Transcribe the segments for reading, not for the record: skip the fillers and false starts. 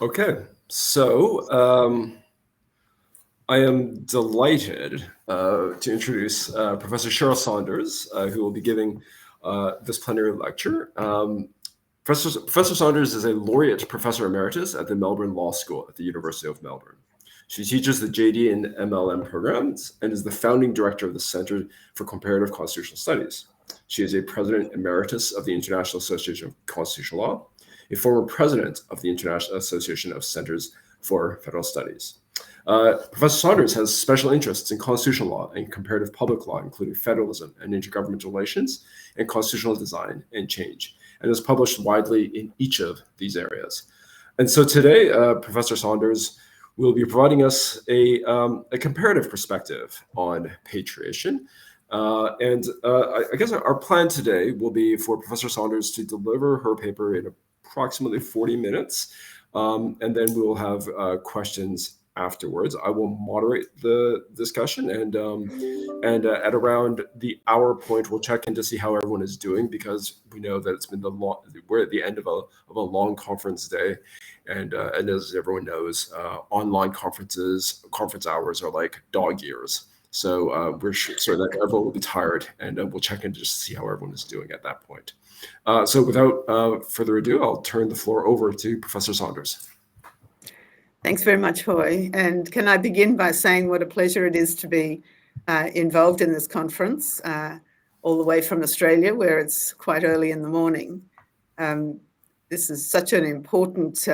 Okay, so I am delighted to introduce Professor Cheryl Saunders, who will be giving this plenary lecture. Professor Saunders is a laureate professor emeritus at the Melbourne Law School at the University of Melbourne. She teaches the JD and MLM programs and is the founding director of the Center for Comparative Constitutional Studies. She is a president emeritus of the International Association of Constitutional Law, a former president of the International Association of Centers for Federal Studies. Professor Saunders has special interests in constitutional law and comparative public law, including federalism and intergovernmental relations and constitutional design and change, and has published widely in each of these areas. And so today, Professor Saunders will be providing us a comparative perspective on patriation. I guess our plan today will be for Professor Saunders to deliver her paper in approximately 40 minutes, and then we will have questions afterwards. I will moderate the discussion, and at around the hour point, we'll check in to see how everyone is doing, because we know that it's been we're at the end of a long conference day, and as everyone knows, online conference hours are like dog years. So we're sure that everyone will be tired, and we'll check in to just see how everyone is doing at that point. So without further ado, I'll turn the floor over to Professor Saunders. Thanks very much, Hoi. And can I begin by saying what a pleasure it is to be involved in this conference, all the way from Australia, where it's quite early in the morning. This is such an important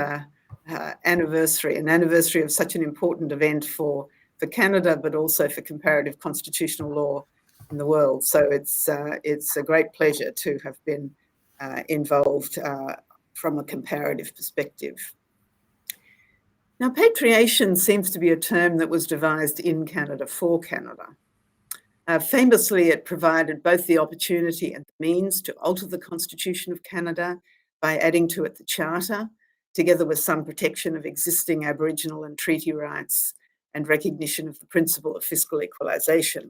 anniversary, an anniversary of such an important event for Canada, but also for comparative constitutional law in the world. So it's a great pleasure to have been involved from a comparative perspective. Now, patriation seems to be a term that was devised in Canada for Canada. Famously, it provided both the opportunity and the means to alter the Constitution of Canada by adding to it the Charter, together with some protection of existing Aboriginal and treaty rights and recognition of the principle of fiscal equalisation.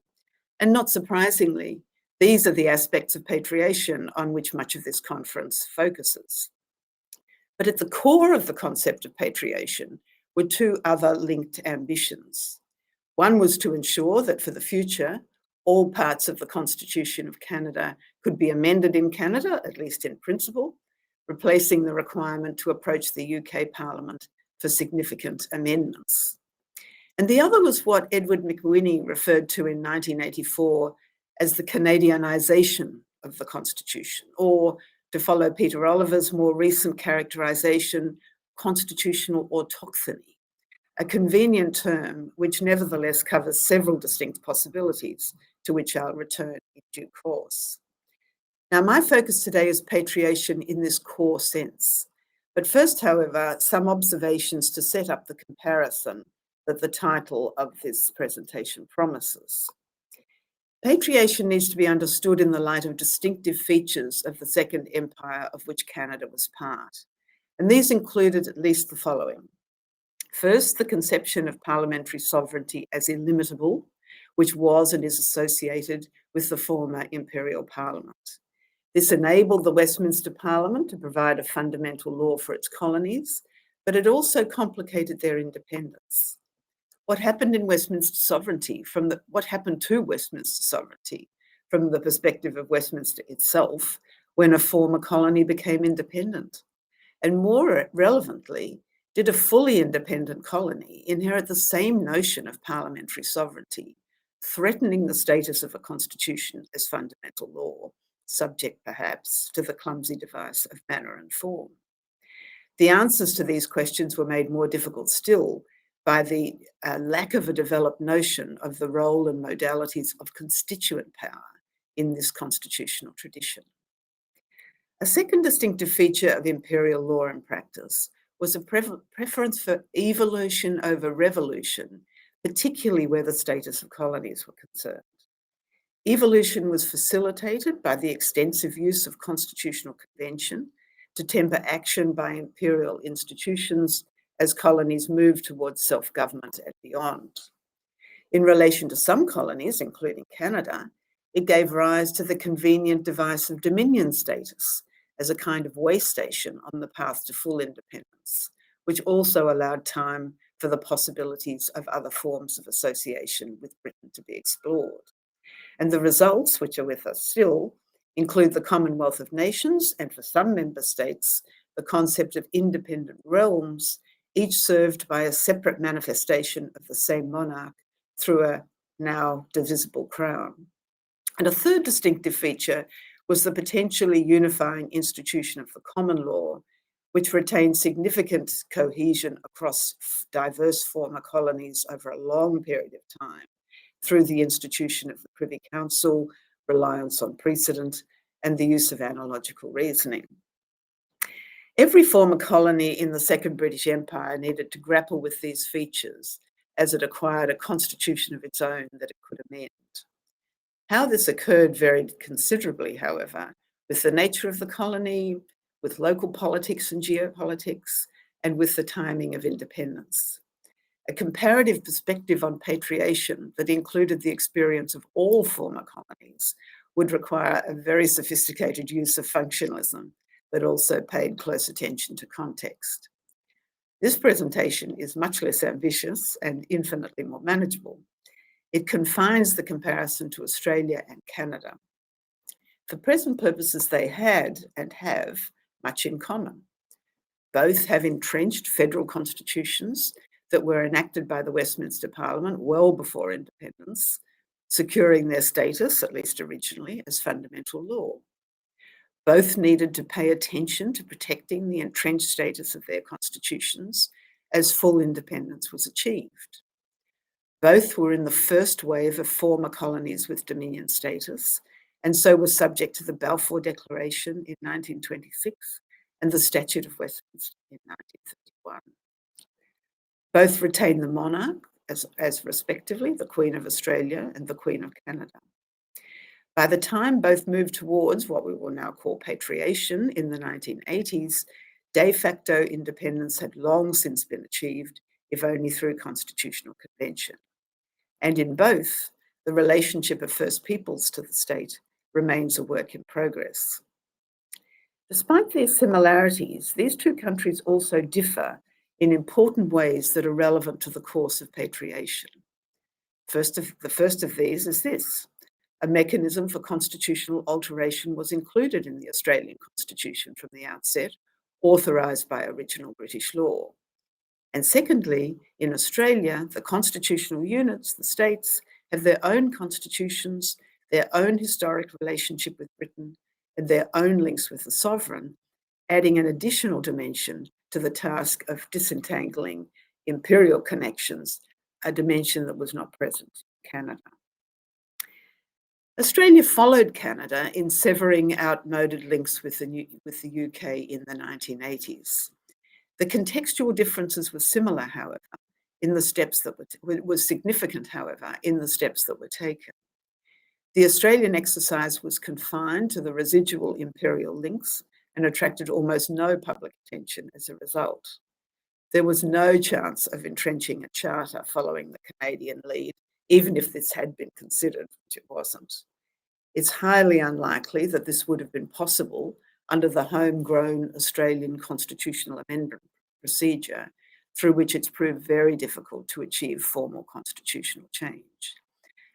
And not surprisingly, these are the aspects of patriation on which much of this conference focuses. But at the core of the concept of patriation were two other linked ambitions. One was to ensure that for the future, all parts of the Constitution of Canada could be amended in Canada, at least in principle, replacing the requirement to approach the UK Parliament for significant amendments. And the other was what Edward McWhinney referred to in 1984 as the Canadianisation of the Constitution, or, to follow Peter Oliver's more recent characterisation, constitutional autochthony, a convenient term which nevertheless covers several distinct possibilities, to which I'll return in due course. Now, my focus today is patriation in this core sense. But first, however, some observations to set up the comparison that the title of this presentation promises. Patriation needs to be understood in the light of distinctive features of the Second Empire of which Canada was part. And these included at least the following. First, the conception of parliamentary sovereignty as illimitable, which was and is associated with the former imperial parliament. This enabled the Westminster Parliament to provide a fundamental law for its colonies, but it also complicated their independence. What happened to Westminster sovereignty from the perspective of Westminster itself when a former colony became independent? And more relevantly, did a fully independent colony inherit the same notion of parliamentary sovereignty, threatening the status of a constitution as fundamental law, subject perhaps to the clumsy device of manner and form? The answers to these questions were made more difficult still by the lack of a developed notion of the role and modalities of constituent power in this constitutional tradition. A second distinctive feature of imperial law and practice was a preference for evolution over revolution, particularly where the status of colonies were concerned. Evolution was facilitated by the extensive use of constitutional convention to temper action by imperial institutions as colonies moved towards self-government and beyond. In relation to some colonies, including Canada, it gave rise to the convenient device of dominion status as a kind of way station on the path to full independence, which also allowed time for the possibilities of other forms of association with Britain to be explored. And the results, which are with us still, include the Commonwealth of Nations, and for some member states, the concept of independent realms, each served by a separate manifestation of the same monarch through a now divisible crown. And a third distinctive feature was the potentially unifying institution of the common law, which retained significant cohesion across diverse former colonies over a long period of time through the institution of the Privy Council, reliance on precedent, and the use of analogical reasoning. Every former colony in the Second British Empire needed to grapple with these features as it acquired a constitution of its own that it could amend. How this occurred varied considerably, however, with the nature of the colony, with local politics and geopolitics, and with the timing of independence. A comparative perspective on patriation that included the experience of all former colonies would require a very sophisticated use of functionalism, but also paid close attention to context. This presentation is much less ambitious and infinitely more manageable. It confines the comparison to Australia and Canada. For present purposes, they had and have much in common. Both have entrenched federal constitutions that were enacted by the Westminster Parliament well before independence, securing their status, at least originally, as fundamental law. Both needed to pay attention to protecting the entrenched status of their constitutions as full independence was achieved. Both were in the first wave of former colonies with Dominion status, and so were subject to the Balfour Declaration in 1926 and the Statute of Westminster in 1931. Both retained the monarch as respectively the Queen of Australia and the Queen of Canada. By the time both moved towards what we will now call patriation in the 1980s, de facto independence had long since been achieved, if only through constitutional convention. And in both, the relationship of First Peoples to the state remains a work in progress. Despite their similarities, these two countries also differ in important ways that are relevant to the course of patriation. The first of these is this: a mechanism for constitutional alteration was included in the Australian Constitution from the outset, authorised by original British law. And secondly, in Australia, the constitutional units, the states, have their own constitutions, their own historic relationship with Britain, and their own links with the sovereign, adding an additional dimension to the task of disentangling imperial connections, a dimension that was not present in Canada. Australia followed Canada in severing outmoded links with the UK in the 1980s. The contextual differences were similar, however, in the steps that were significant, however, in the steps that were taken. The Australian exercise was confined to the residual imperial links and attracted almost no public attention as a result. There was no chance of entrenching a charter following the Canadian lead, even if this had been considered, which it wasn't. It's highly unlikely that this would have been possible under the homegrown Australian constitutional amendment procedure, through which it's proved very difficult to achieve formal constitutional change.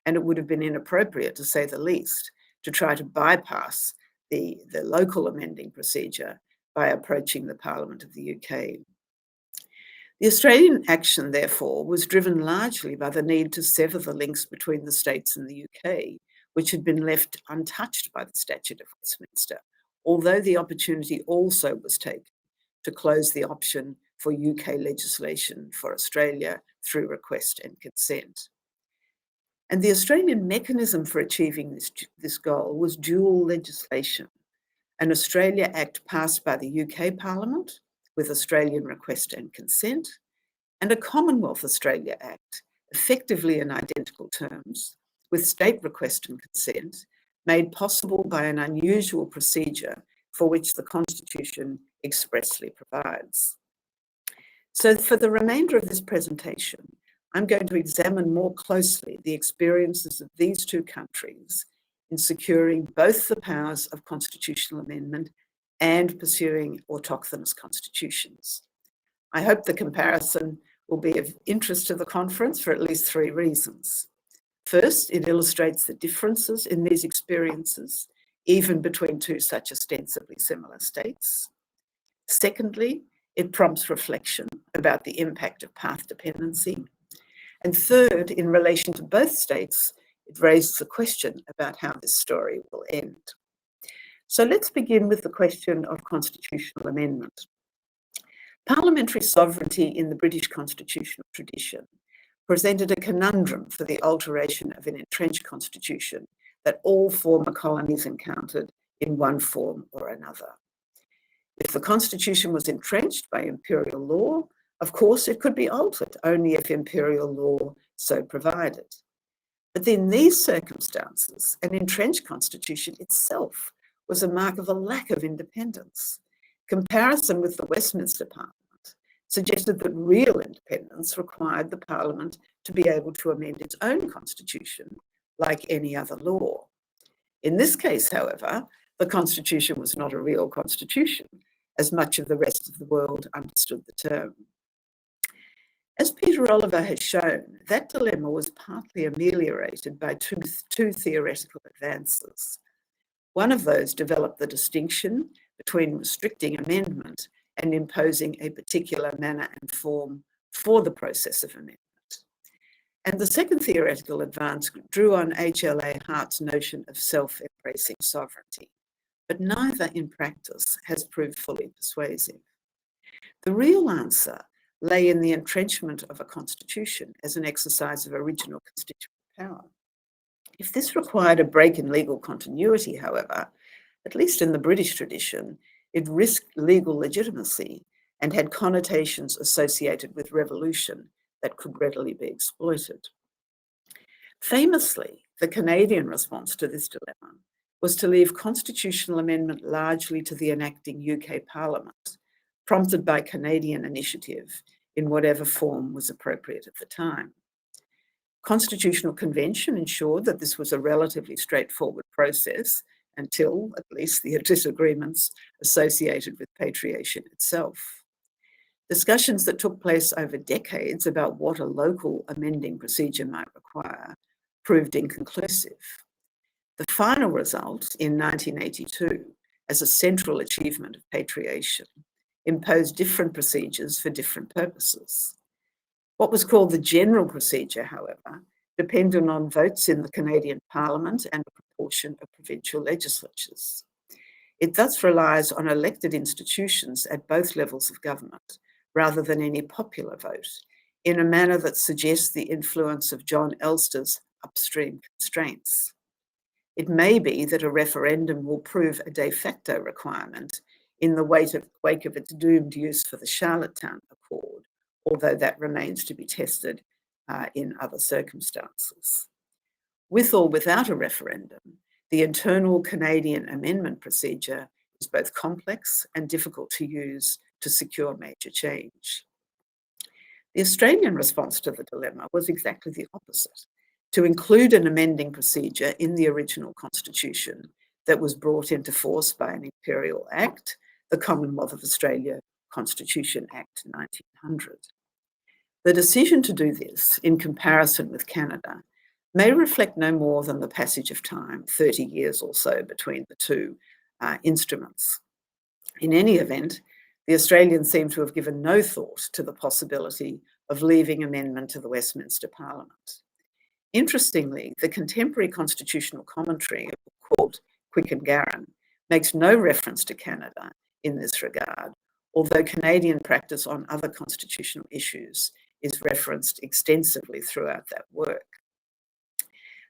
And it would have been inappropriate, to say the least, to try to bypass the local amending procedure by approaching the Parliament of the UK. The Australian action, therefore, was driven largely by the need to sever the links between the states and the UK, which had been left untouched by the Statute of Westminster, although the opportunity also was taken to close the option for UK legislation for Australia through request and consent. And the Australian mechanism for achieving this goal was dual legislation: an Australia Act passed by the UK Parliament with Australian request and consent, and a Commonwealth Australia Act, effectively in identical terms, with state request and consent, made possible by an unusual procedure for which the Constitution expressly provides. So for the remainder of this presentation, I'm going to examine more closely the experiences of these two countries in securing both the powers of constitutional amendment and pursuing autochthonous constitutions. I hope the comparison will be of interest to the conference for at least 3 reasons. First, it illustrates the differences in these experiences, even between 2 such ostensibly similar states. Secondly, it prompts reflection about the impact of path dependency. And third, in relation to both states, it raises the question about how this story will end. So let's begin with the question of constitutional amendment. Parliamentary sovereignty in the British constitutional tradition presented a conundrum for the alteration of an entrenched constitution that all former colonies encountered in one form or another. If the constitution was entrenched by imperial law, of course it could be altered only if imperial law so provided. But in these circumstances, an entrenched constitution itself was a mark of a lack of independence. Comparison with the Westminster Parliament suggested that real independence required the Parliament to be able to amend its own constitution like any other law. In this case, however, the constitution was not a real constitution, as much of the rest of the world understood the term. As Peter Oliver has shown, that dilemma was partly ameliorated by two theoretical advances. One of those developed the distinction between restricting amendment and imposing a particular manner and form for the process of amendment. And the second theoretical advance drew on H.L.A. Hart's notion of self-embracing sovereignty, but neither in practice has proved fully persuasive. The real answer lay in the entrenchment of a constitution as an exercise of original constituent power. If this required a break in legal continuity, however, at least in the British tradition, it risked legal legitimacy and had connotations associated with revolution that could readily be exploited. Famously, the Canadian response to this dilemma was to leave constitutional amendment largely to the enacting UK Parliament, prompted by Canadian initiative in whatever form was appropriate at the time. Constitutional Convention ensured that this was a relatively straightforward process until, at least, the disagreements associated with Patriation itself. Discussions that took place over decades about what a local amending procedure might require proved inconclusive. The final result in 1982, as a central achievement of Patriation, imposed different procedures for different purposes. What was called the general procedure, however, depended on votes in the Canadian Parliament and a proportion of provincial legislatures. It thus relies on elected institutions at both levels of government, rather than any popular vote, in a manner that suggests the influence of John Elster's upstream constraints. It may be that a referendum will prove a de facto requirement in the wake of its doomed use for the Charlottetown Accord, although that remains to be tested in other circumstances. With or without a referendum, the internal Canadian amendment procedure is both complex and difficult to use to secure major change. The Australian response to the dilemma was exactly the opposite, to include an amending procedure in the original constitution that was brought into force by an imperial act, the Commonwealth of Australia Constitution Act 1900. The decision to do this, in comparison with Canada, may reflect no more than the passage of time, 30 years or so, between the two instruments. In any event, the Australians seem to have given no thought to the possibility of leaving amendment to the Westminster Parliament. Interestingly, the contemporary constitutional commentary, called Quick and Garran, makes no reference to Canada in this regard, although Canadian practice on other constitutional issues is referenced extensively throughout that work.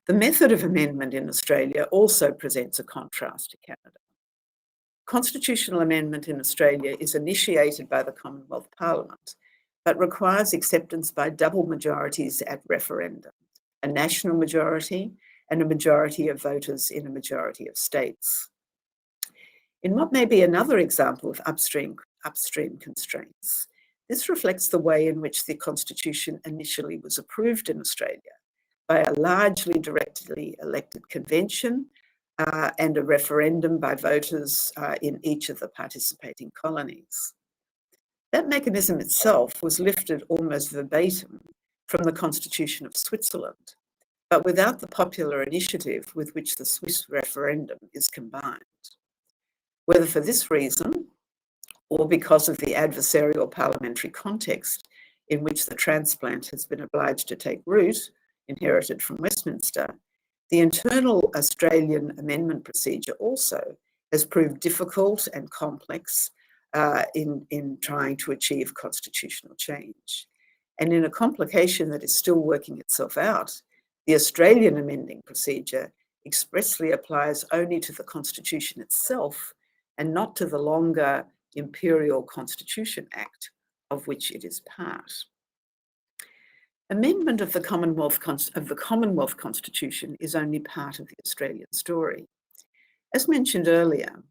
The method of amendment in Australia also presents a contrast to Canada. Constitutional amendment in Australia is initiated by the Commonwealth Parliament, but requires acceptance by double majorities at referendum, a national majority and a majority of voters in a majority of states. In what may be another example of upstream constraints, this reflects the way in which the Constitution initially was approved in Australia by a largely directly elected convention and a referendum by voters in each of the participating colonies. That mechanism itself was lifted almost verbatim from the Constitution of Switzerland, but without the popular initiative with which the Swiss referendum is combined. Whether for this reason or because of the adversarial parliamentary context in which the transplant has been obliged to take root, inherited from Westminster, the internal Australian amendment procedure also has proved difficult and complex in trying to achieve constitutional change. And in a complication that is still working itself out, the Australian amending procedure expressly applies only to the Constitution itself and not to the longer Imperial Constitution Act of which it is part. Amendment of the Commonwealth Constitution is only part of the Australian story. As mentioned earlier,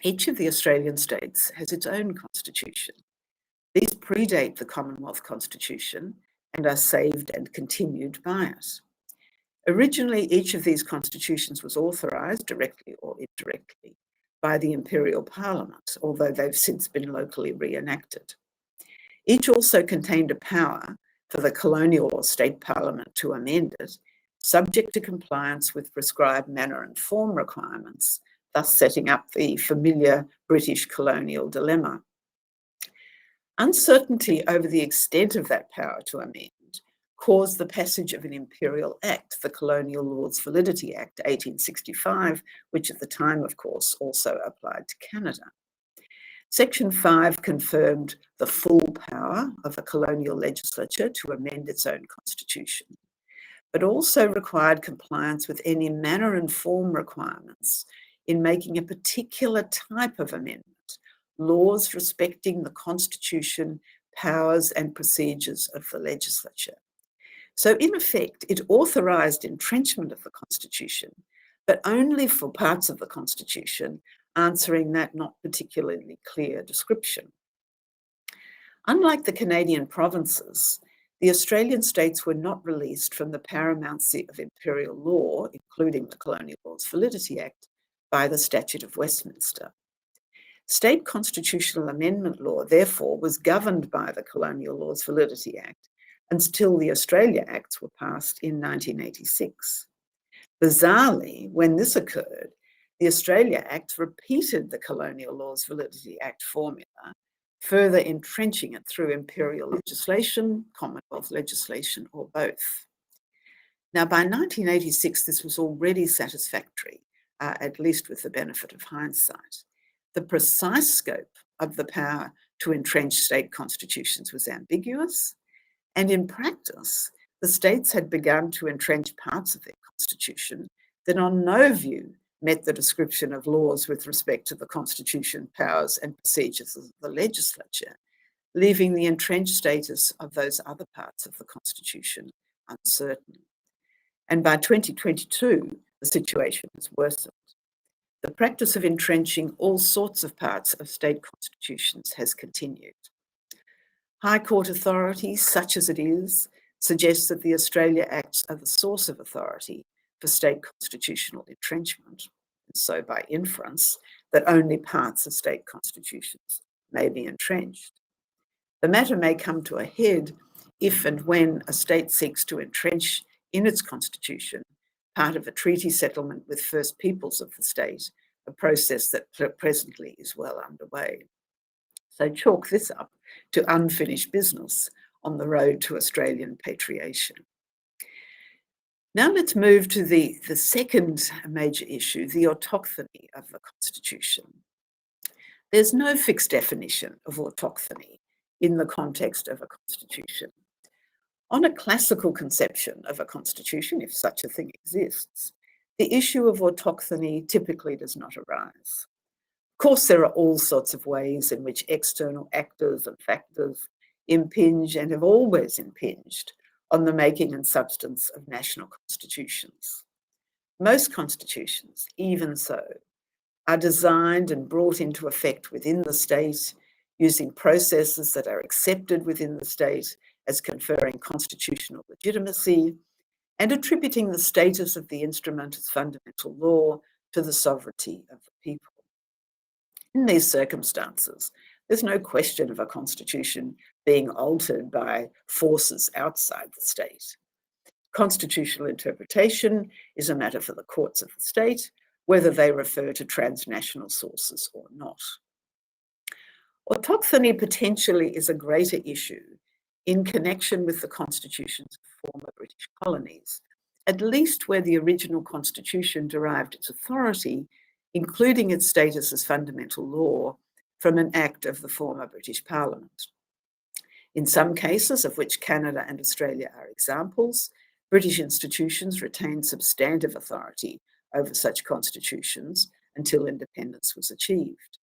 each of the Australian states has its own constitution. These predate the Commonwealth Constitution and are saved and continued by it. Originally, each of these constitutions was authorised, directly or indirectly, by the Imperial Parliament, although they've since been locally reenacted. Each also contained a power for the colonial or state parliament to amend it, subject to compliance with prescribed manner and form requirements, thus setting up the familiar British colonial dilemma. Uncertainty over the extent of that power to amend caused the passage of an Imperial Act, the Colonial Lords Validity Act 1865, which at the time, of course, also applied to Canada. Section 5 confirmed the full power of a colonial legislature to amend its own constitution, but also required compliance with any manner and form requirements in making a particular type of amendment, laws respecting the constitution, powers and procedures of the legislature. So in effect, it authorised entrenchment of the Constitution, but only for parts of the Constitution answering that not particularly clear description. Unlike the Canadian provinces, the Australian states were not released from the paramountcy of imperial law, including the Colonial Lords Validity Act, by the Statute of Westminster. State constitutional amendment law, therefore, was governed by the Colonial Lords Validity Act until the Australia Acts were passed in 1986. Bizarrely, when this occurred, the Australia Acts repeated the Colonial Lords Validity Act formula, further entrenching it through imperial legislation, Commonwealth legislation, or both. Now, by 1986, this was already satisfactory, at least with the benefit of hindsight. The precise scope of the power to entrench state constitutions was ambiguous, and in practice, the states had begun to entrench parts of their constitution that on no view met the description of laws with respect to the constitution, powers and procedures of the legislature, leaving the entrenched status of those other parts of the constitution uncertain. And by 2022, the situation has worsened. The practice of entrenching all sorts of parts of state constitutions has continued. High Court authority, such as it is, suggests that the Australia Acts are the source of authority for state constitutional entrenchment, and so by inference, that only parts of state constitutions may be entrenched. The matter may come to a head if and when a state seeks to entrench in its constitution part of a treaty settlement with First Peoples of the state, a process that presently is well underway. So chalk this up to unfinished business on the road to Australian patriation. Now let's move to the second major issue, the autochthony of the Constitution. There's no fixed definition of autochthony in the context of a constitution. On a classical conception of a constitution, if such a thing exists, the issue of autochthony typically does not arise. Of course, there are all sorts of ways in which external actors and factors impinge and have always impinged on the making and substance of national constitutions. Most constitutions, even so, are designed and brought into effect within the state using processes that are accepted within the state as conferring constitutional legitimacy and attributing the status of the instrument as fundamental law to the sovereignty of the people. In these circumstances, There's no question of a constitution being altered by forces outside the state. Constitutional interpretation is a matter for the courts of the state, whether they refer to transnational sources or not. Autochthony potentially is a greater issue in connection with the constitutions of former British colonies, at least where the original constitution derived its authority, including its status as fundamental law, from an act of the former British Parliament. In some cases, of which Canada and Australia are examples, British institutions retained substantive authority over such constitutions until independence was achieved.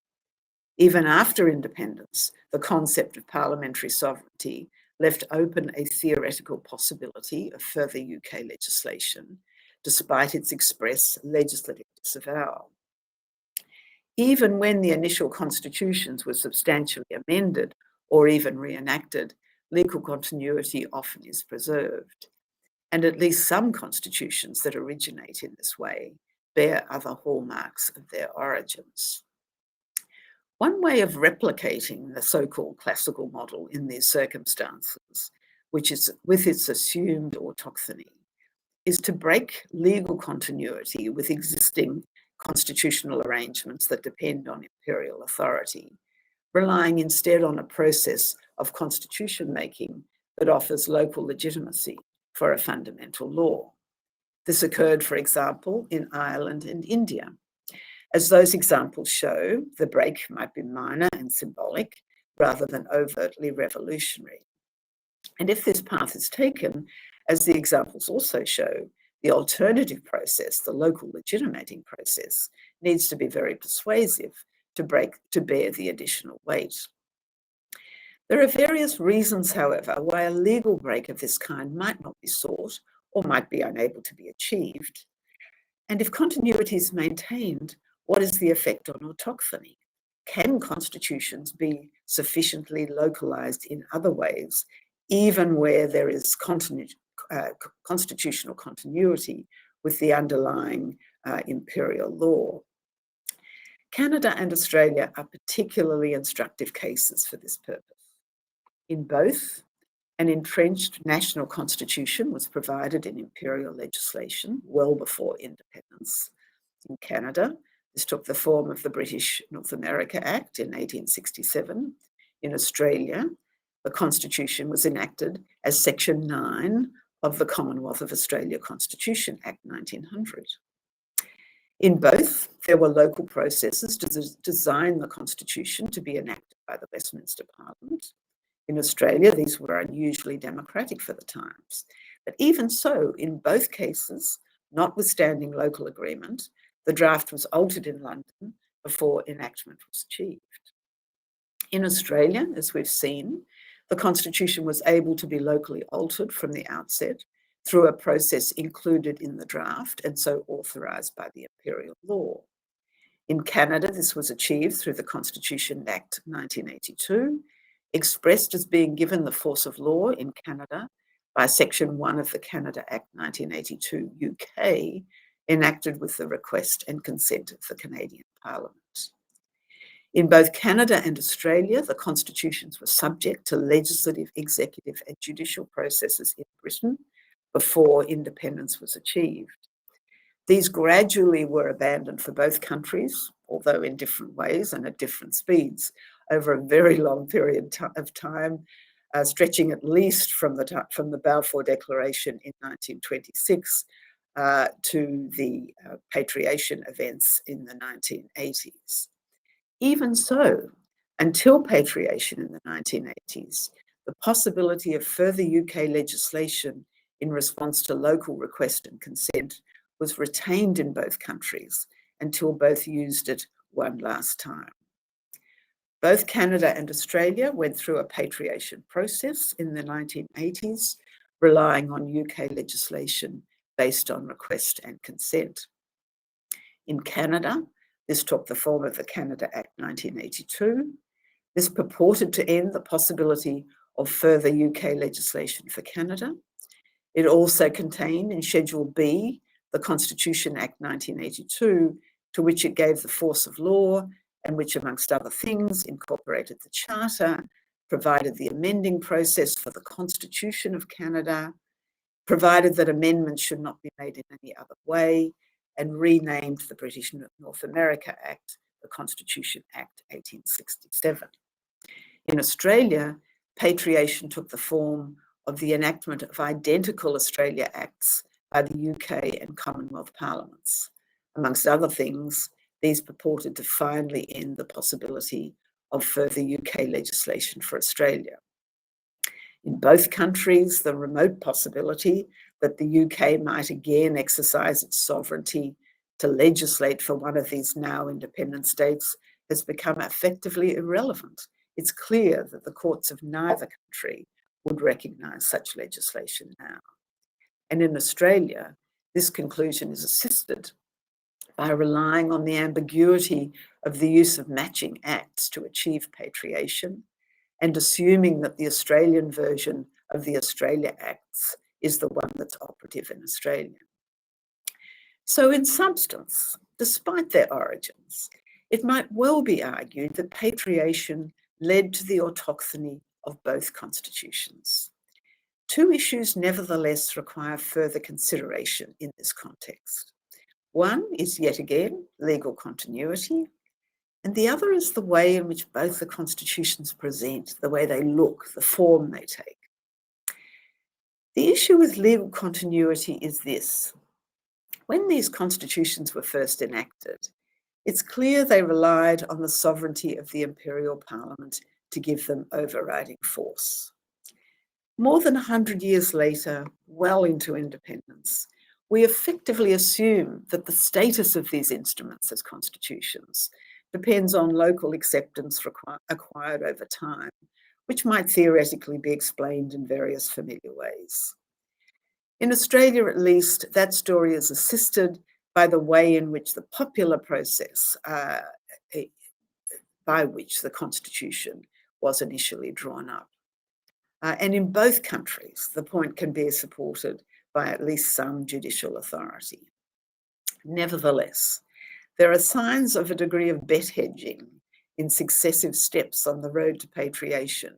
Even after independence, the concept of parliamentary sovereignty left open a theoretical possibility of further UK legislation, despite its express legislative disavowal. Even when the initial constitutions were substantially amended or even reenacted, legal continuity often is preserved. And at least some constitutions that originate in this way bear other hallmarks of their origins. One way of replicating the so-called classical model in these circumstances, which is with its assumed autochthony, is to break legal continuity with existing constitutional arrangements that depend on imperial authority, relying instead on a process of constitution making that offers local legitimacy for a fundamental law. This occurred, for example, in Ireland and India. As those examples show, the break might be minor and symbolic rather than overtly revolutionary. And if this path is taken, as the examples also show, the alternative process, the local legitimating process, needs to be very persuasive to bear the additional weight. There are various reasons, however, why a legal break of this kind might not be sought or might be unable to be achieved. And if continuity is maintained, what is the effect on autochthony? Can constitutions be sufficiently localized in other ways, even where there is constitutional continuity with the underlying imperial law? Canada and Australia are particularly instructive cases for this purpose. In both, an entrenched national constitution was provided in imperial legislation well before independence. In Canada, this took the form of the British North America Act in 1867. In Australia, the Constitution was enacted as Section 9 of the Commonwealth of Australia Constitution, Act 1900. In both, there were local processes to design the Constitution to be enacted by the Westminster Parliament. In Australia, these were unusually democratic for the times. But even so, in both cases, notwithstanding local agreement, the draft was altered in London before enactment was achieved. In Australia, as we've seen, the Constitution was able to be locally altered from the outset through a process included in the draft and so authorised by the imperial law. In Canada, this was achieved through the Constitution Act 1982, expressed as being given the force of law in Canada by Section 1 of the Canada Act 1982 UK, enacted with the request and consent of the Canadian Parliament. In both Canada and Australia, the constitutions were subject to legislative, executive and judicial processes in Britain before independence was achieved. These gradually were abandoned for both countries, although in different ways and at different speeds, over a very long period of time, stretching at least from the Balfour Declaration in 1926 to the Patriation events in the 1980s. Even so, until Patriation in the 1980s, the possibility of further UK legislation in response to local request and consent was retained in both countries until both used it one last time. Both Canada and Australia went through a patriation process in the 1980s, relying on UK legislation based on request and consent. In Canada, this took the form of the Canada Act 1982. This purported to end the possibility of further UK legislation for Canada. It also contained in Schedule B the Constitution Act 1982, to which it gave the force of law and which, amongst other things, incorporated the Charter, provided the amending process for the Constitution of Canada, provided that amendments should not be made in any other way, and renamed the British North America Act the Constitution Act 1867. In Australia, patriation took the form of the enactment of identical Australia Acts by the UK and Commonwealth Parliaments. Amongst other things, these purported to finally end the possibility of further UK legislation for Australia. In both countries, the remote possibility that the UK might again exercise its sovereignty to legislate for one of these now independent states has become effectively irrelevant. It's clear that the courts of neither country would recognise such legislation now. And in Australia, this conclusion is assisted by relying on the ambiguity of the use of matching acts to achieve patriation, and assuming that the Australian version of the Australia Acts is the one that's operative in Australia. So in substance, despite their origins, it might well be argued that patriation led to the autochthony of both constitutions. Two issues nevertheless require further consideration in this context. One is yet again legal continuity, and the other is the way in which both the constitutions present, the way they look, the form they take. The issue with legal continuity is this. When these constitutions were first enacted, it's clear they relied on the sovereignty of the Imperial Parliament to give them overriding force. More than 100 years later, well into independence, we effectively assume that the status of these instruments as constitutions depends on local acceptance acquired over time, which might theoretically be explained in various familiar ways. In Australia, at least, that story is assisted by the way in which the popular process by which the Constitution was initially drawn up. And in both countries, the point can be supported by at least some judicial authority. Nevertheless, there are signs of a degree of bet hedging in successive steps on the road to patriation,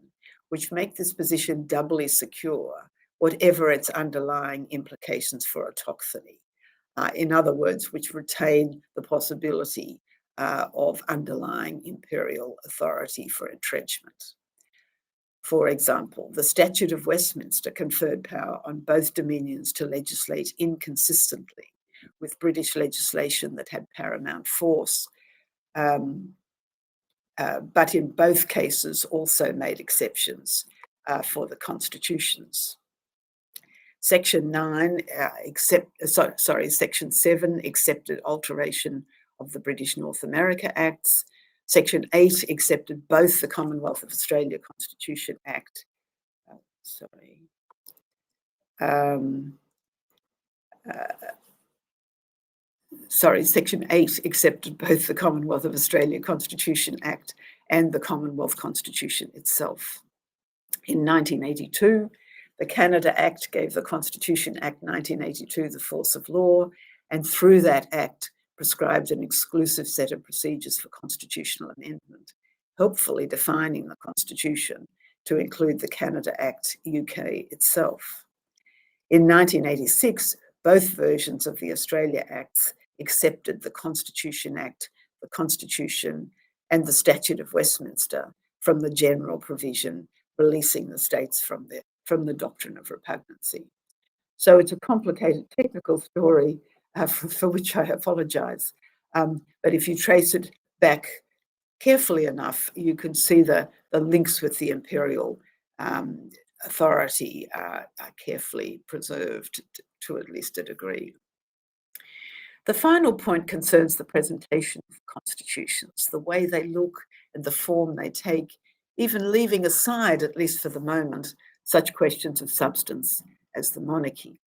which make this position doubly secure, whatever its underlying implications for autochthony. In other words, which retain the possibility of underlying imperial authority for entrenchment. For example, the Statute of Westminster conferred power on both dominions to legislate inconsistently with British legislation that had paramount force, but in both cases also made exceptions for the constitutions. Section 7 accepted alteration of the British North America Acts. Section 8 accepted both the Commonwealth of Australia Constitution Act. Section 8 accepted both the Commonwealth of Australia Constitution Act and the Commonwealth Constitution itself. In 1982, the Canada Act gave the Constitution Act 1982 the force of law, and through that act prescribed an exclusive set of procedures for constitutional amendment, helpfully defining the Constitution to include the Canada Act UK itself. In 1986, both versions of the Australia Acts accepted the Constitution Act, the Constitution, and the Statute of Westminster from the general provision releasing the states from the doctrine of repugnancy. So it's a complicated technical story for which I apologise. But if you trace it back carefully enough, you can see the links with the imperial authority are carefully preserved to at least a degree. The final point concerns the presentation of constitutions, the way they look and the form they take, even leaving aside, at least for the moment, such questions of substance as the monarchy.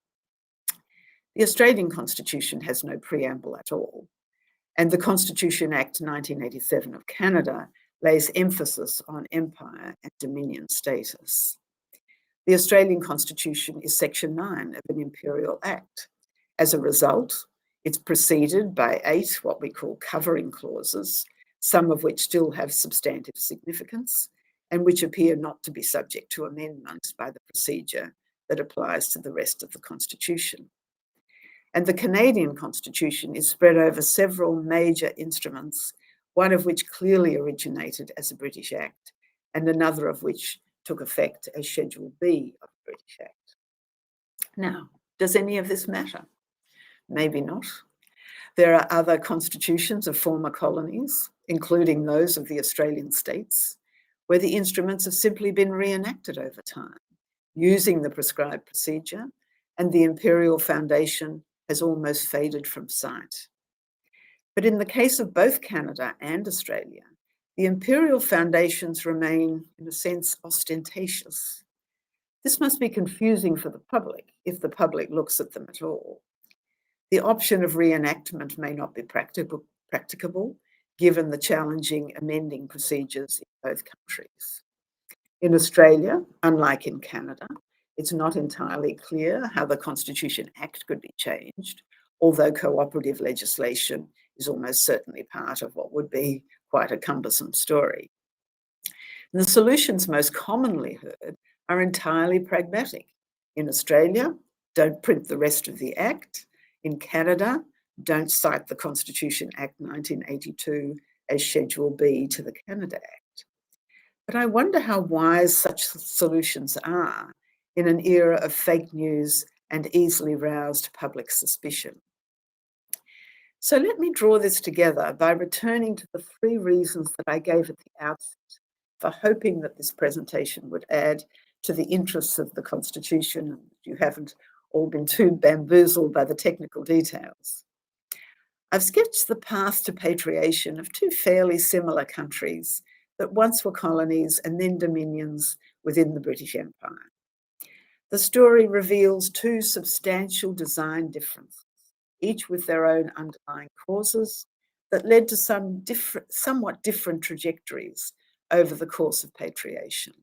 The Australian Constitution has no preamble at all, and the Constitution Act 1987 of Canada lays emphasis on empire and dominion status. The Australian Constitution is Section 9 of an imperial act. As a result, it's preceded by 8 what we call covering clauses some of which still have substantive significance and which appear not to be subject to amendment by the procedure that applies to the rest of the Constitution. And the Canadian Constitution is spread over several major instruments, one of which clearly originated as a British Act, and another of which took effect as Schedule B of the British Act. Now, does any of this matter? Maybe not. There are other constitutions of former colonies, including those of the Australian states, where the instruments have simply been reenacted over time, using the prescribed procedure, and the imperial foundation has almost faded from sight. But in the case of both Canada and Australia, the imperial foundations remain, in a sense, ostentatious. This must be confusing for the public, if the public looks at them at all. The option of reenactment may not be practicable, given the challenging amending procedures in both countries. In Australia, unlike in Canada, it's not entirely clear how the Constitution Act could be changed, although cooperative legislation is almost certainly part of what would be quite a cumbersome story. And the solutions most commonly heard are entirely pragmatic. In Australia, don't print the rest of the Act. In Canada, don't cite the Constitution Act 1982 as Schedule B to the Canada Act. But I wonder how wise such solutions are in an era of fake news and easily roused public suspicion. So let me draw this together by returning to the three reasons that I gave at the outset for hoping that this presentation would add to the interests of the Constitution and you haven't all been too bamboozled by the technical details. I've sketched the path to patriation of two fairly similar countries that once were colonies and then dominions within the British Empire. The story reveals two substantial design differences, each with their own underlying causes that led to somewhat different trajectories over the course of patriation.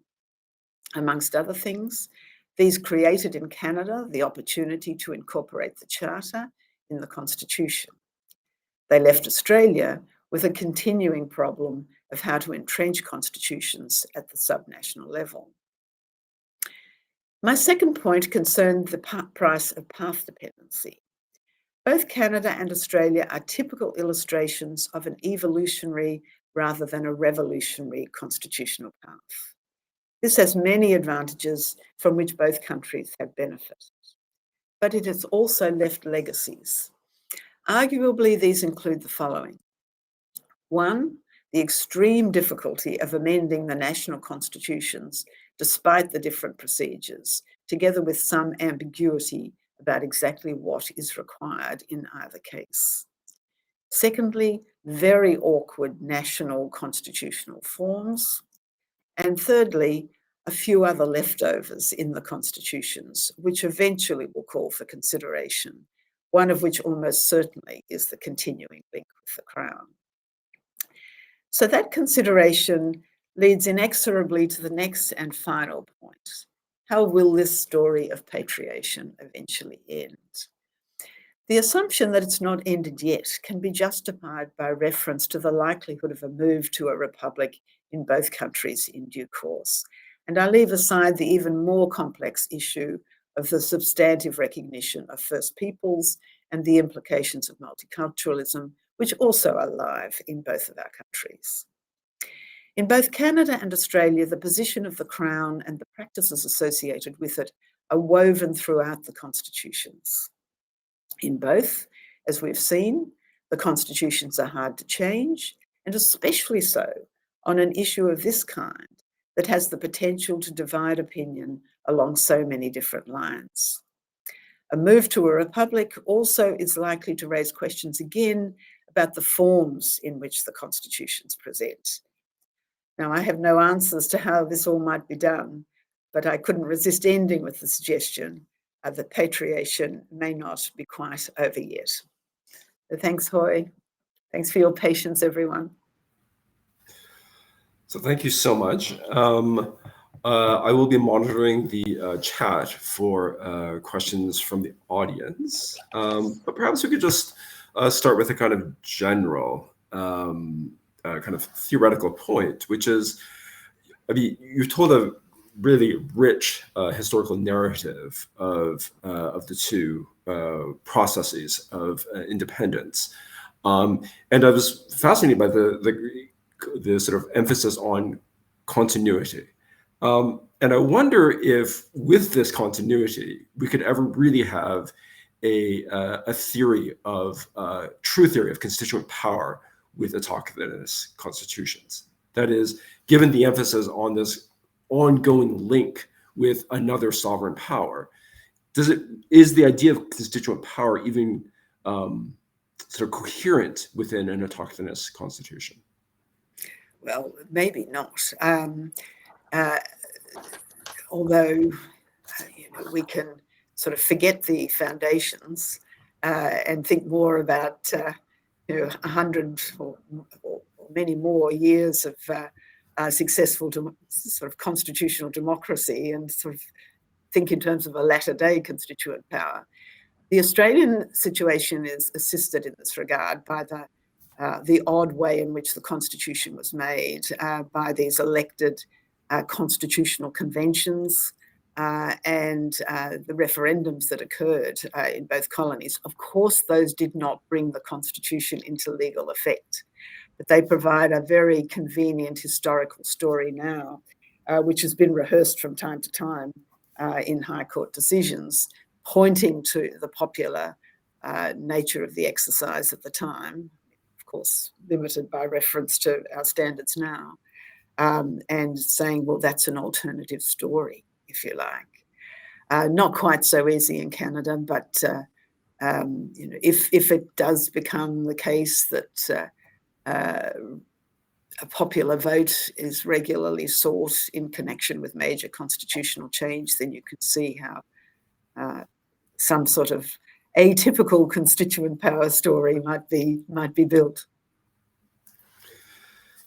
Amongst other things, these created in Canada the opportunity to incorporate the Charter in the Constitution. They left Australia with a continuing problem of how to entrench constitutions at the subnational level. My second point concerned the price of path dependency. Both Canada and Australia are typical illustrations of an evolutionary rather than a revolutionary constitutional path. This has many advantages from which both countries have benefited, but it has also left legacies. Arguably, these include the following. One, the extreme difficulty of amending the national constitutions despite the different procedures, together with some ambiguity about exactly what is required in either case. Secondly, very awkward national constitutional forms. And thirdly, a few other leftovers in the constitutions, which eventually will call for consideration, one of which almost certainly is the continuing link with the Crown. So that consideration leads inexorably to the next and final point. How will this story of patriation eventually end? The assumption that it's not ended yet can be justified by reference to the likelihood of a move to a republic in both countries in due course. And I leave aside the even more complex issue of the substantive recognition of First Peoples and the implications of multiculturalism, which also are live in both of our countries. In both Canada and Australia, the position of the Crown and the practices associated with it are woven throughout the constitutions. In both, as we've seen, the constitutions are hard to change, and especially so on an issue of this kind that has the potential to divide opinion along so many different lines. A move to a republic also is likely to raise questions again about the forms in which the constitutions present. Now, I have no answers to how this all might be done, but I couldn't resist ending with the suggestion that patriation may not be quite over yet. So thanks, Hoi. Thanks for your patience, everyone. So thank you so much. I will be monitoring the chat for questions from the audience, but perhaps we could just start with a kind of general kind of theoretical point, which is, I mean, you've told a really rich historical narrative of the two processes of independence, and I was fascinated by the sort of emphasis on continuity. And I wonder if, with this continuity, we could ever really have a theory of true theory of constituent power with autochthonous constitutions. That is, given the emphasis on this ongoing link with another sovereign power, is the idea of constituent power even sort of coherent within an autochthonous constitution? Well, maybe not. Although we can sort of forget the foundations and think more about 100 or many more years of successful sort of constitutional democracy, and sort of think in terms of a latter-day constituent power. The Australian situation is assisted in this regard by the odd way in which the Constitution was made, by these elected constitutional conventions and the referendums that occurred in both colonies. Of course, those did not bring the Constitution into legal effect, but they provide a very convenient historical story now, which has been rehearsed from time to time in High Court decisions, pointing to the popular nature of the exercise at the time, of course, limited by reference to our standards now, and saying, well, that's an alternative story, if you like. Not quite so easy in Canada, but if it does become the case that a popular vote is regularly sought in connection with major constitutional change, then you can see how some sort of atypical constituent power story might be built.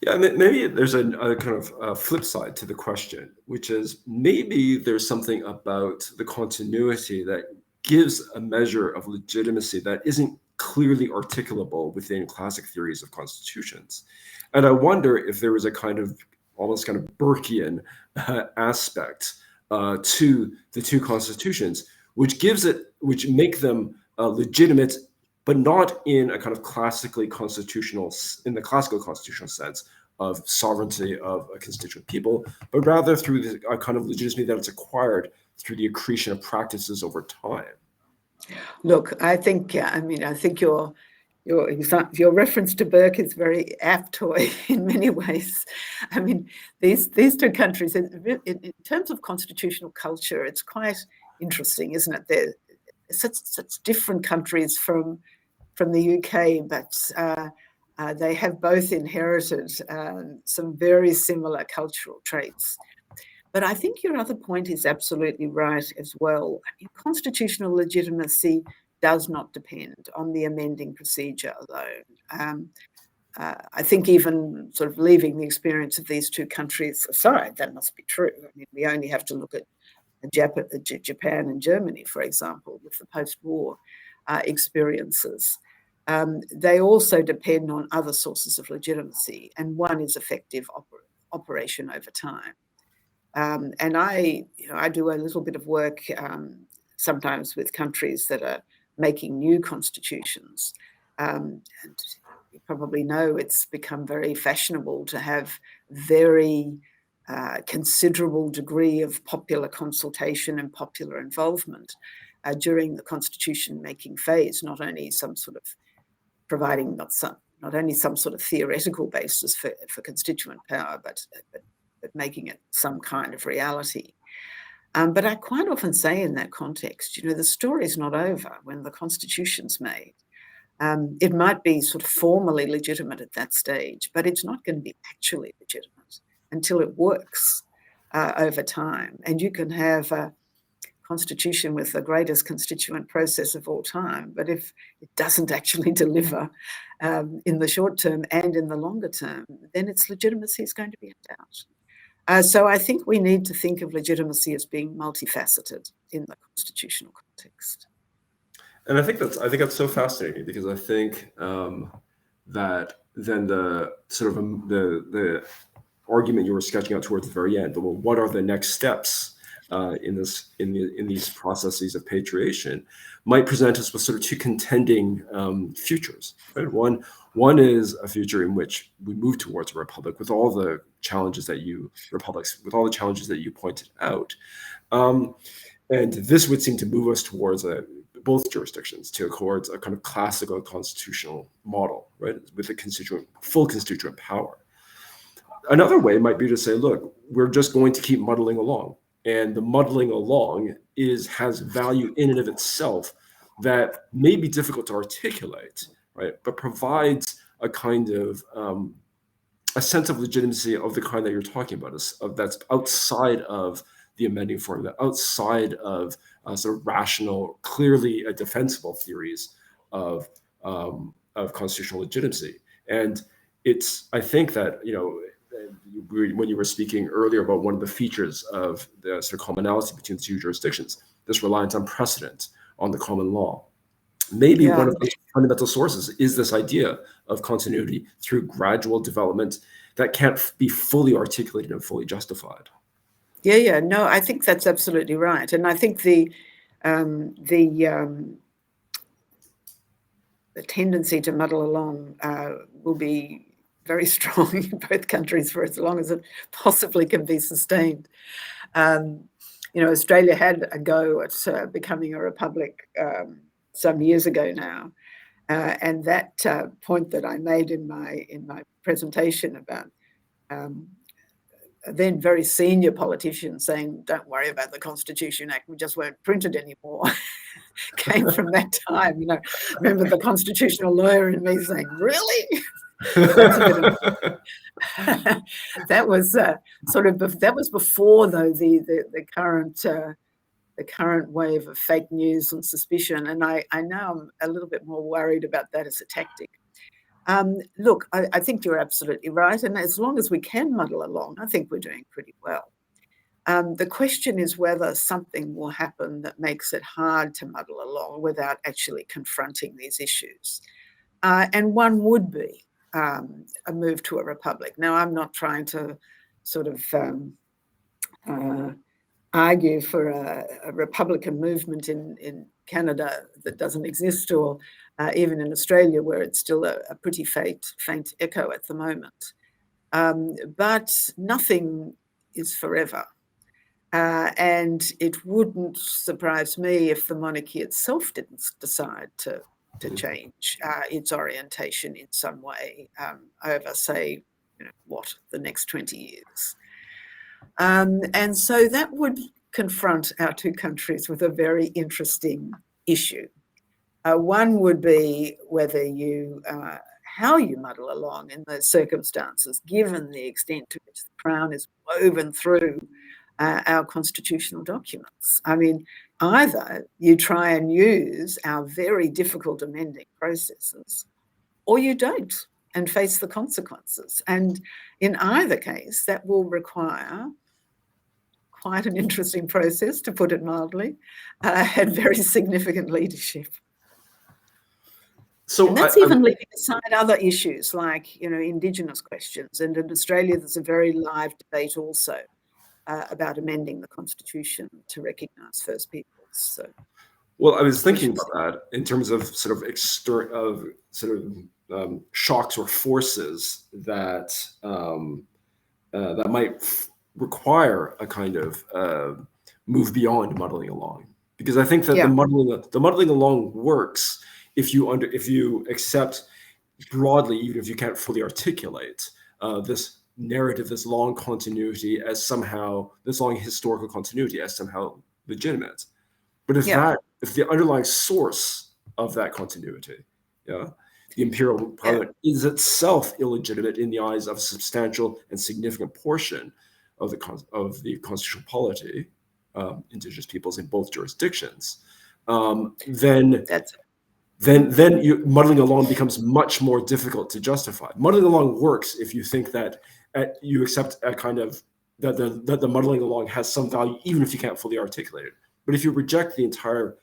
Yeah, maybe there's a kind of flip side to the question, which is maybe there's something about the continuity that gives a measure of legitimacy that isn't clearly articulable within classic theories of constitutions. And I wonder if there was a kind of almost kind of Burkean aspect to the two constitutions, which make them legitimate, but not in a kind of classical constitutional sense of sovereignty of a constituent people, but rather through a kind of legitimacy that it's acquired through the accretion of practices over time. Look, I think your reference to Burke is very apt, Hoi, in many ways. I mean, these two countries, in terms of constitutional culture, it's quite interesting, isn't it? They're such different countries from the UK, but they have both inherited some very similar cultural traits. But I think your other point is absolutely right as well. I mean, constitutional legitimacy does not depend on the amending procedure alone. I think even sort of leaving the experience of these two countries aside, that must be true. I mean, we only have to look at Japan and Germany, for example, with the post-war experiences. They also depend on other sources of legitimacy, and one is effective operation over time. And I do a little bit of work sometimes with countries that are making new constitutions. And you probably know it's become very fashionable to have very considerable degree of popular consultation and popular involvement during the constitution making phase, not only some sort of providing not only some sort of theoretical basis for constituent power, but making it some kind of reality. But I quite often say in that context, the story's not over when the Constitution's made. It might be sort of formally legitimate at that stage, but it's not going to be actually legitimate until it works over time. And you can have a constitution with the greatest constituent process of all time, but if it doesn't actually deliver in the short term and in the longer term, then its legitimacy is going to be in doubt. So I think we need to think of legitimacy as being multifaceted in the constitutional context. And I think that's so fascinating, because I think that than the sort of the argument you were sketching out towards the very end. Well, what are the next steps in these processes of patriation? Might present us with sort of two contending futures. Right? One is a future in which we move towards a republic with all the challenges that you pointed out, and this would seem to move us towards both jurisdictions towards a kind of classical constitutional model, right, with a full constituent power. Another way might be to say, look, we're just going to keep muddling along, and the muddling along has value in and of itself that may be difficult to articulate, right, but provides a kind of a sense of legitimacy of the kind that you're talking about, that's outside of the amending formula, outside of sort of rational, clearly defensible theories of constitutional legitimacy. And I think that, when you were speaking earlier about one of the features of the sort of commonality between the two jurisdictions, this reliance on precedent, on the common law. Maybe one of the fundamental sources is this idea of continuity through gradual development that can't be fully articulated and fully justified. Yeah. No, I think that's absolutely right. And I think the tendency to muddle along will be very strong in both countries for as long as it possibly can be sustained. Australia had a go at becoming a republic some years ago now, and that point that I made in my presentation about then very senior politicians saying, "Don't worry about the Constitution Act, we just won't print it anymore," came from that time. Remember the constitutional lawyer in me saying, "Really?" That was that was before, though, the current wave of fake news and suspicion, and I now am a little bit more worried about that as a tactic. Look, I think you're absolutely right, and as long as we can muddle along, I think we're doing pretty well. The question is whether something will happen that makes it hard to muddle along without actually confronting these issues. And one would be a move to a republic. Now, I'm not trying to sort of argue for a Republican movement in Canada that doesn't exist, or even in Australia, where it's still a pretty faint echo at the moment. But nothing is forever. And it wouldn't surprise me if the monarchy itself didn't decide to change its orientation in some way over, say, the next 20 years. And so that would confront our two countries with a very interesting issue. One would be whether how you muddle along in those circumstances, given the extent to which the Crown is woven through our constitutional documents. I mean, either you try and use our very difficult amending processes, or you don't and face the consequences. And in either case, that will require quite an interesting process, to put it mildly, and very significant leadership. And that's even leaving aside other issues like, Indigenous questions. And in Australia, there's a very live debate also about amending the Constitution to recognise First Peoples. So, well, I was thinking about that in terms of shocks or forces that that might require a kind of move beyond muddling along, because I think that the muddling along works if you accept broadly, even if you can't fully articulate this narrative, this long continuity as somehow, this long historical continuity as somehow legitimate. But if the underlying source of that continuity, the imperial parliament, is itself illegitimate in the eyes of a substantial and significant portion of the constitutional polity, Indigenous peoples in both jurisdictions, then muddling along becomes much more difficult to justify. Muddling along works if you think that you accept a kind of that the muddling along has some value, even if you can't fully articulate it. But if you reject the entire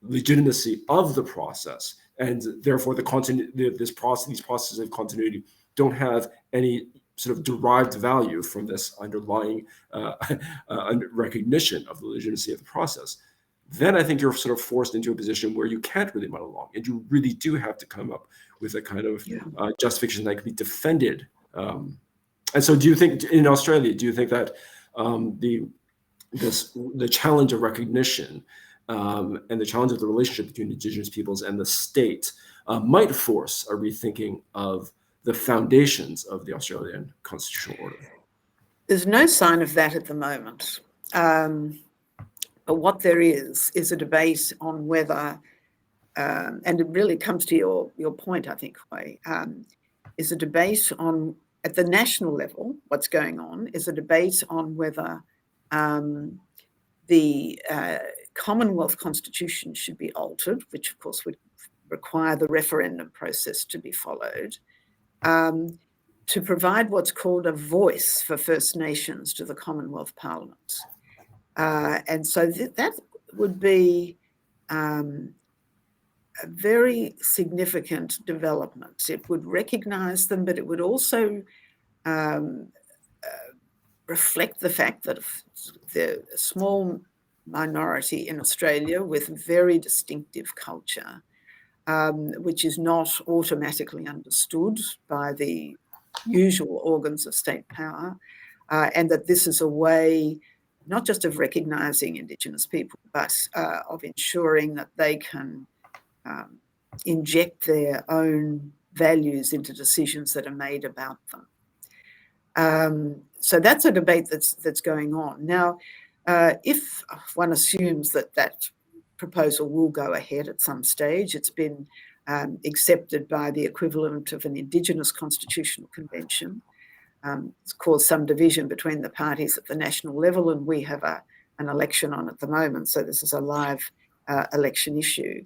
legitimacy of the process, and therefore these processes of continuity don't have any sort of derived value from this underlying recognition of the legitimacy of the process, then I think you're sort of forced into a position where you can't really muddle along, and you really do have to come up with a kind of justification that can be defended. And so, do you think in Australia, do you think that the challenge of recognition and the challenge of the relationship between Indigenous peoples and the state might force a rethinking of the foundations of the Australian constitutional order? There's no sign of that at the moment. But what there is a debate on whether, and it really comes to your point, I think, Hoi, is a debate on, at the national level, what's going on is a debate on whether the Commonwealth Constitution should be altered, which of course would require the referendum process to be followed, to provide what's called a voice for First Nations to the Commonwealth Parliament. And so that would be a very significant development. It would recognise them, but it would also reflect the fact that the small minority in Australia with very distinctive culture, which is not automatically understood by the usual organs of state power, and that this is a way not just of recognising Indigenous people, but of ensuring that they can inject their own values into decisions that are made about them. So that's a debate that's going on. Now, if one assumes that proposal will go ahead at some stage, it's been accepted by the equivalent of an Indigenous Constitutional Convention. It's caused some division between the parties at the national level, and we have an election on at the moment, so this is a live election issue.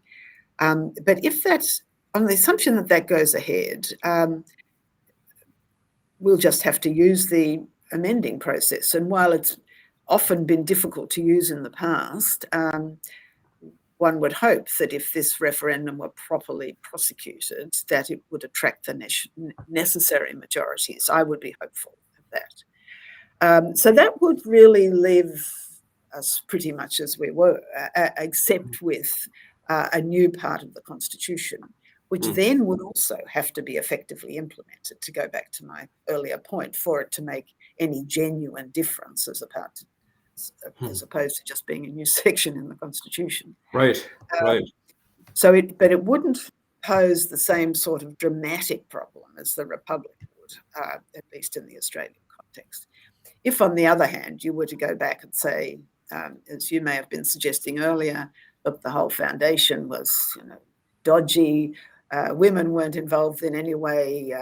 But if that's on the assumption that goes ahead, we'll just have to use the amending process. And while it's often been difficult to use in the past, one would hope that if this referendum were properly prosecuted, that it would attract the necessary majorities. I would be hopeful of that. So that would really leave us pretty much as we were, except with a new part of the Constitution, which then would also have to be effectively implemented, to go back to my earlier point, for it to make any genuine difference as opposed to just being a new section in the Constitution. Right, right. But it wouldn't pose the same sort of dramatic problem as the Republic would, at least in the Australian context. If, on the other hand, you were to go back and say, as you may have been suggesting earlier, that the whole foundation was, dodgy, women weren't involved in any way,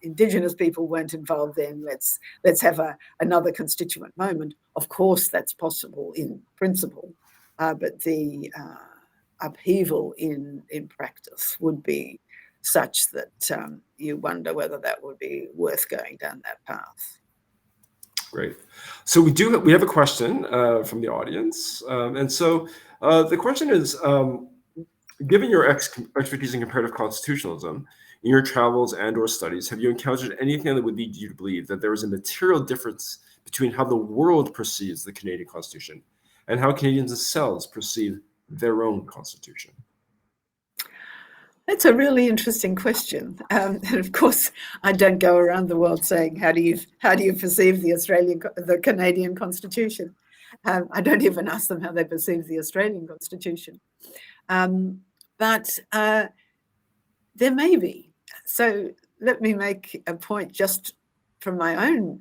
Indigenous people weren't involved then, let's have another constituent moment. Of course, that's possible in principle, but the upheaval in practice would be such that you wonder whether that would be worth going down that path. Great. So we have a question from the audience, and so the question is, given your expertise in comparative constitutionalism, in your travels and or studies, have you encountered anything that would lead you to believe that there is a material difference between how the world perceives the Canadian Constitution and how Canadians themselves perceive their own Constitution? That's a really interesting question. And of course, I don't go around the world saying, how do you perceive the Canadian Constitution? I don't even ask them how they perceive the Australian Constitution. But there may be. So let me make a point just from my own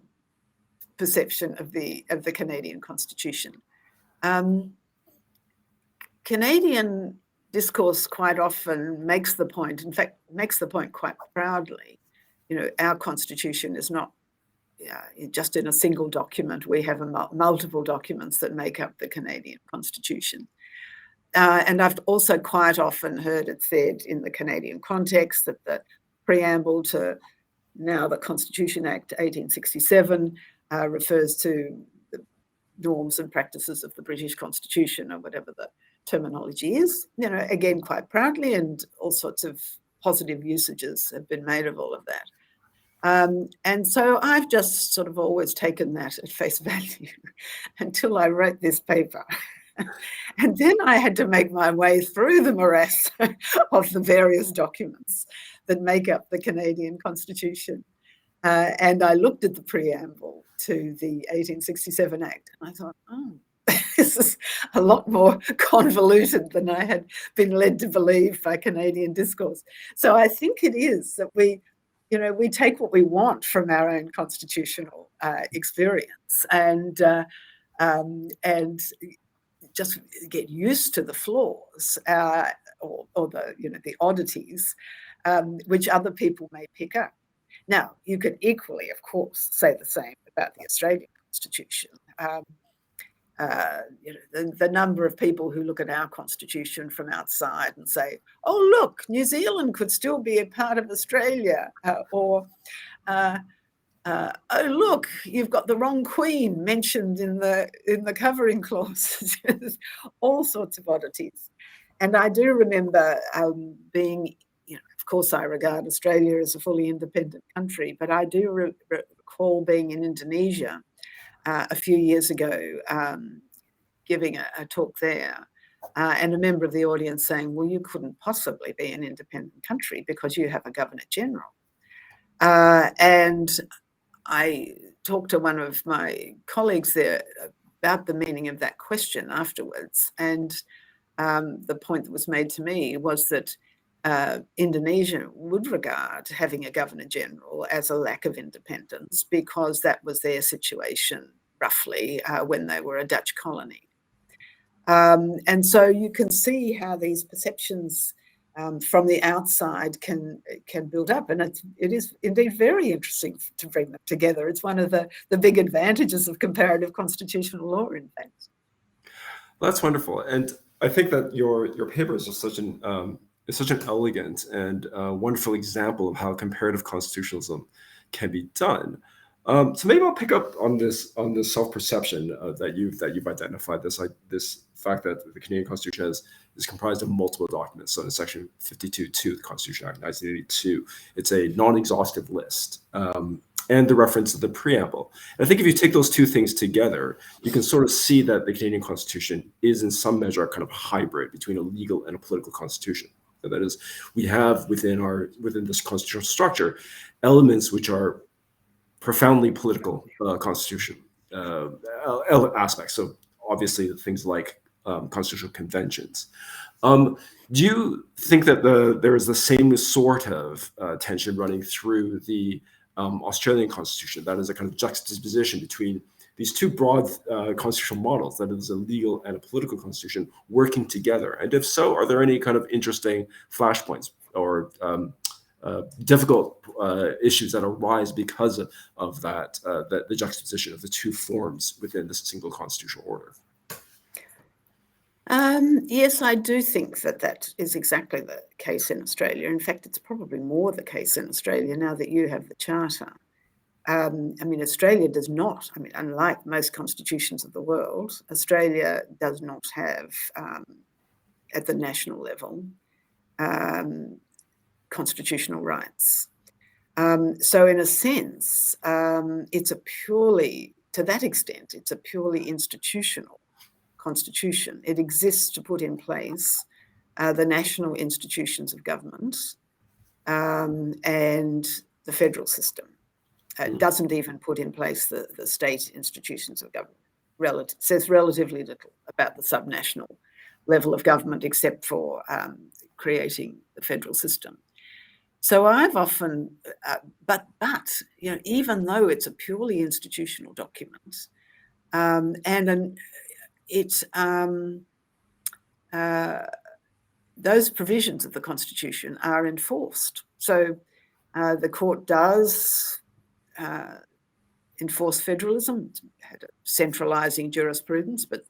perception of the Canadian Constitution. Canadian discourse quite often makes the point, in fact, makes the point quite proudly, our Constitution is not just in a single document. We have multiple documents that make up the Canadian Constitution. And I've also quite often heard it said in the Canadian context that the preamble to now the Constitution Act 1867 refers to the norms and practices of the British Constitution, or whatever terminology is, again, quite proudly, and all sorts of positive usages have been made of all of that. And so I've just sort of always taken that at face value until I wrote this paper. And then I had to make my way through the morass of the various documents that make up the Canadian Constitution. And I looked at the preamble to the 1867 Act, and I thought, this is a lot more convoluted than I had been led to believe by Canadian discourse. So I think it is that we take what we want from our own constitutional experience and just get used to the flaws or the oddities which other people may pick up. Now, you could equally, of course, say the same about the Australian Constitution. The number of people who look at our Constitution from outside and say, "Oh, look, New Zealand could still be a part of Australia," or "Oh, look, you've got the wrong Queen mentioned in the covering clause." All sorts of oddities. And I do remember being, of course, I regard Australia as a fully independent country, but I do recall being in Indonesia a few years ago, giving a talk there, and a member of the audience saying, "Well, you couldn't possibly be an independent country because you have a Governor-General." And I talked to one of my colleagues there about the meaning of that question afterwards. And the point that was made to me was that Indonesia would regard having a Governor-General as a lack of independence because that was their situation, roughly, when they were a Dutch colony. And so you can see how these perceptions from the outside can build up. And it is indeed very interesting to bring them together. It's one of the big advantages of comparative constitutional law, in fact. Well, that's wonderful. And I think that your paper is just such an elegant and wonderful example of how comparative constitutionalism can be done. So maybe I'll pick up on this self-perception that you've identified, this fact that the Canadian Constitution is comprised of multiple documents. So in Section 52.2 of the Constitution Act 1982, it's a non-exhaustive list, and the reference to the preamble. And I think if you take those two things together, you can sort of see that the Canadian Constitution is in some measure a kind of hybrid between a legal and a political constitution. So that is, we have within this constitutional structure elements which are profoundly political constitution aspects. So obviously things like constitutional conventions. Do you think that there is the same sort of tension running through the Australian Constitution? That is a kind of juxtaposition between these two broad constitutional models, that is a legal and a political constitution, working together. And if so, are there any kind of interesting flashpoints or difficult issues that arise because of that, the juxtaposition of the two forms within this single constitutional order? Yes, I do think that is exactly the case in Australia. In fact, it's probably more the case in Australia now that you have the Charter. Australia does not, unlike most constitutions of the world, Australia does not have, at the national level, constitutional rights. So in a sense, it's to that extent, it's a purely institutional constitution. It exists to put in place the national institutions of government and the federal system. It doesn't even put in place the state institutions of government. Says relatively little about the subnational level of government except for creating the federal system. So I've often, but even though it's a purely institutional document, those provisions of the Constitution are enforced. So the court does enforce federalism. It's had a centralising jurisprudence, but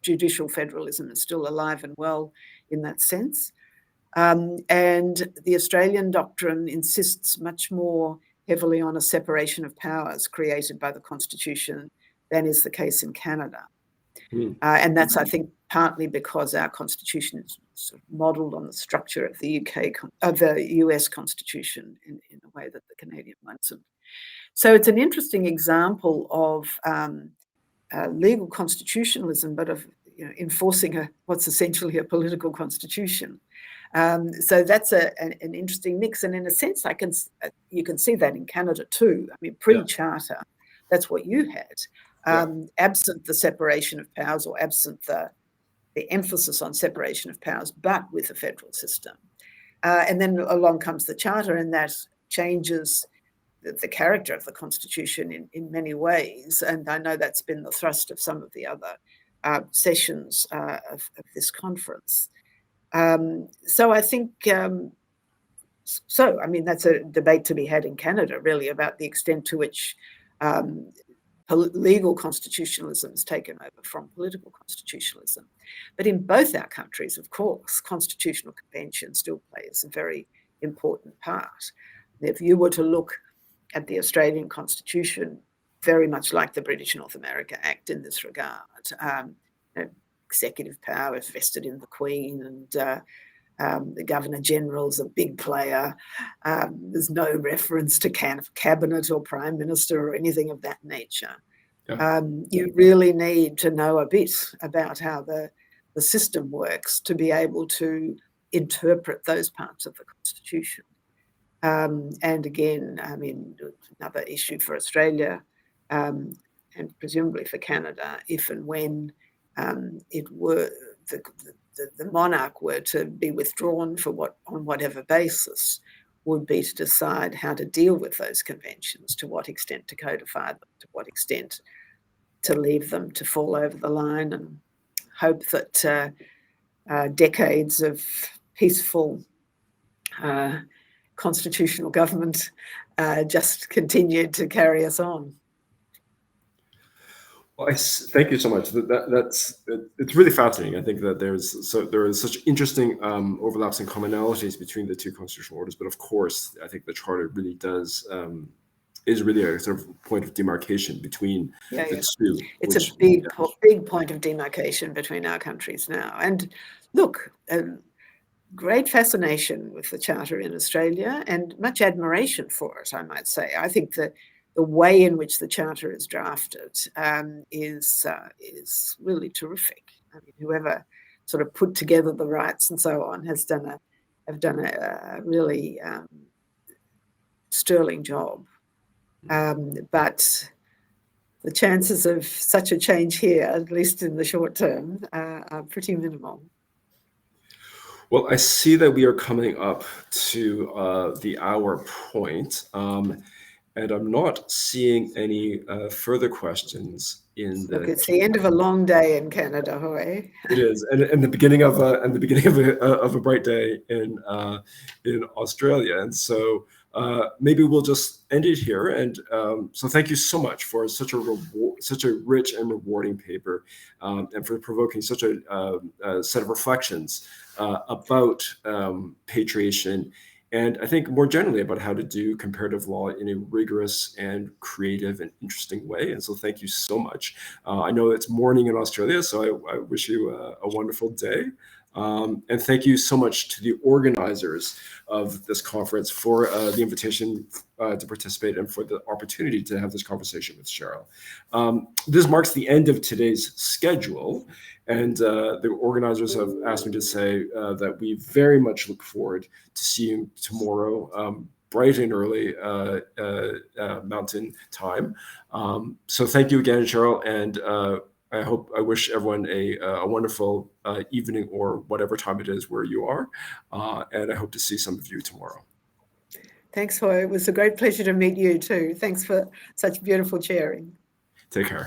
judicial federalism is still alive and well in that sense. And the Australian doctrine insists much more heavily on a separation of powers created by the Constitution than is the case in Canada. And that's, I think, partly because our constitution is sort of modelled on the structure of the US Constitution in a way that the Canadian one isn't. So it's an interesting example of legal constitutionalism, but of enforcing what's essentially a political constitution. So that's an interesting mix, and in a sense, you can see that in Canada too. I mean, pre-charter, that's what you had. Absent the separation of powers, or absent the emphasis on separation of powers, but with a federal system. And then along comes the charter, and that changes the character of the constitution in many ways. And I know that's been the thrust of some of the other sessions of this conference. So I think, I mean, that's a debate to be had in Canada, really, about the extent to which legal constitutionalism has taken over from political constitutionalism. But in both our countries, of course, constitutional convention still plays a very important part. If you were to look at the Australian Constitution, very much like the British North America Act in this regard, executive power is vested in the Queen, and the Governor-General's a big player. There's no reference to cabinet or prime minister or anything of that nature. You really need to know a bit about how the system works to be able to interpret those parts of the Constitution. And again, I mean, another issue for Australia and presumably for Canada, if and when it were the monarch were to be withdrawn on whatever basis, would be to decide how to deal with those conventions, to what extent to codify them, to what extent to leave them to fall over the line, and hope that decades of peaceful constitutional government just continued to carry us on. Well, thank you so much. It's really fascinating. I think that there is such interesting overlaps and commonalities between the two constitutional orders. But of course, I think the Charter really is really a sort of point of demarcation between the two. It's a big point of demarcation between our countries now. And look, great fascination with the Charter in Australia, and much admiration for it, I might say. I think that the way in which the Charter is drafted is really terrific. I mean, whoever sort of put together the rights and so on have done a really sterling job. But the chances of such a change here, at least in the short term, are pretty minimal. Well, I see that we are coming up to the hour point. And I'm not seeing any further questions in the. Look, it's the end of a long day in Canada, Hoi. It is, and the beginning of a bright day in Australia, and so maybe we'll just end it here. And so, thank you so much for such a rich and rewarding paper, and for provoking such a set of reflections about patriation. And I think more generally about how to do comparative law in a rigorous and creative and interesting way. And so thank you so much. I know it's morning in Australia, so I wish you a wonderful day. And thank you so much to the organizers of this conference for the invitation to participate and for the opportunity to have this conversation with Sheryl. This marks the end of today's schedule. And the organizers have asked me to say that we very much look forward to seeing tomorrow, bright and early Mountain Time. So thank you again, Sheryl, and I wish everyone a wonderful evening or whatever time it is where you are, and I hope to see some of you tomorrow. Thanks, Hoi. It was a great pleasure to meet you too. Thanks for such beautiful chairing. Take care.